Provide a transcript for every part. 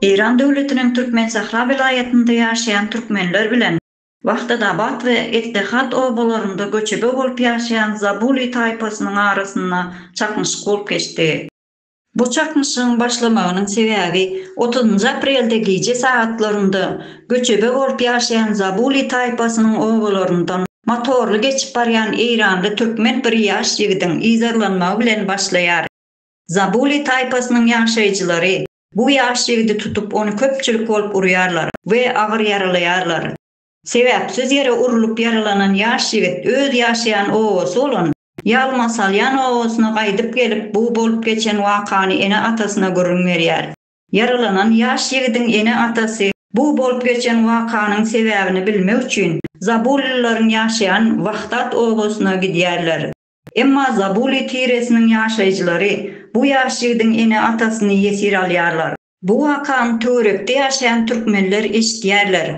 İran döwletiniň Türkmen Sahra vilayetinde ýaşaýan türkmenler bilen Wagtadabat we Ettihat obalarynda göçebe bolup ýaşaýan Zabuli taýpasynyň arasynda çakmyşyk bolup geçdi. Bu çakmyşygyň başlamagynyň sebäbi 30 aprelde gije saatlarynda göçebe bolup ýaşaýan Zabuli taýpasynyň obalaryndan motorly geçip barýan İranly türkmen bir ýaş ýigidiň izarlanmagy bilen başlaýar. Zabuli taýpasynyň ýaşaýjylary bu ýaş ýigidi tutup onu köpçülik bolup urýarlar we agyr ýaralaýarlar. Sebäpsiz ýere urulup ýaralanan ýaş ýigit öz ýaşaýan ogasy bolan Ýalma Salyan ogasyna gaýdyp gelip bu bolup geçen wakany ene atasyna görüň berýär. Yaralanan ýaş ýigidiň ene atasy bu bolup geçen wakanyň sebäbini bilmek üçin Zabulilaryň ýaşaýan Wagtat ogasyna gidýärler. Emma Zabuli tiresiniň ýaşaýjylary bu ýaş ýigidiň ene atasyny ýesir alýarlar. Bu wakany törekde ýaşaýan türkmenler eşitýärler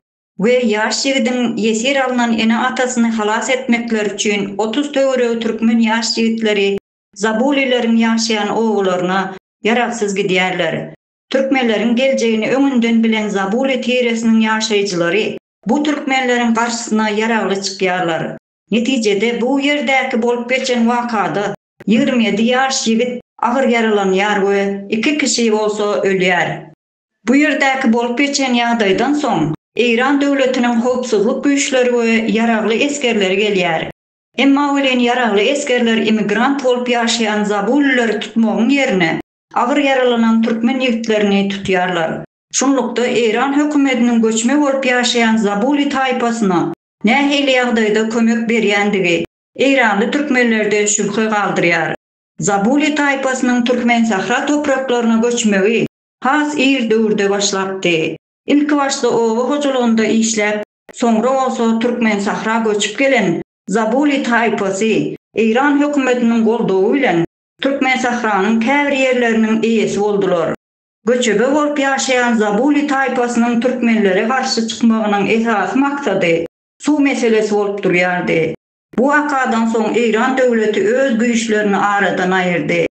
we ýaş ýigidiň ýesir alynan ene atasyny halas etmekler üçin 30 töwereg türkmen ýaş ýigitleri Zabulilaryň ýaşaýan oglaryna ýaragsyz gidýärler. Türkmenleriň geljegini öňünden bilen Zabuli tiresiniň ýaşaýjylary bu türkmenleriň garşysyna ýaragly çykýarlar. Netijede bu ýerdäki bolup geçen wakada 27 ýaş ýigit agyr yaralanýar we 2 kişi bolsa ölýär. Bu ýerdäki bolup geçen ýagdaýdan soň İran döwletiniň howpsuzlyk güýçleri we ýaragly eskerleri gelýär. Emma ölen ýaragly eskerler immigrant bolup ýaşaýan Zabulilary tutmagyň ýerine agyr yaralanan türkmen ýigitlerini tutýarlar. Şunlukda İran hökümetiniň göçme bolup ýaşaýan Zabuli taýpasyna nähili ýagdaýda kömek berýändigi İranly türkmenlerde şübhe galdyrýar. Zabuli taýpasynyň Türkmen Sahra topraklaryna göçmegi has ir döwürde başlapdy. İlk başda owa hojulugynda işläp, soňra bolsa Türkmen Sahra göçüp gelen Zabuli taýpasy İran hökümetiniň goldawy bilen Türkmen Sahranyň käbir ýerleriniň eýesi boldular. Göçebe bolup ýaşaýan Zabuli taýpasynyň türkmenlere garşy çykmagynyň esas maksady suw meselesi bolup durýardy. Bu wakadan soň İran döwleti öz güýçlerini aradan aýyrdy.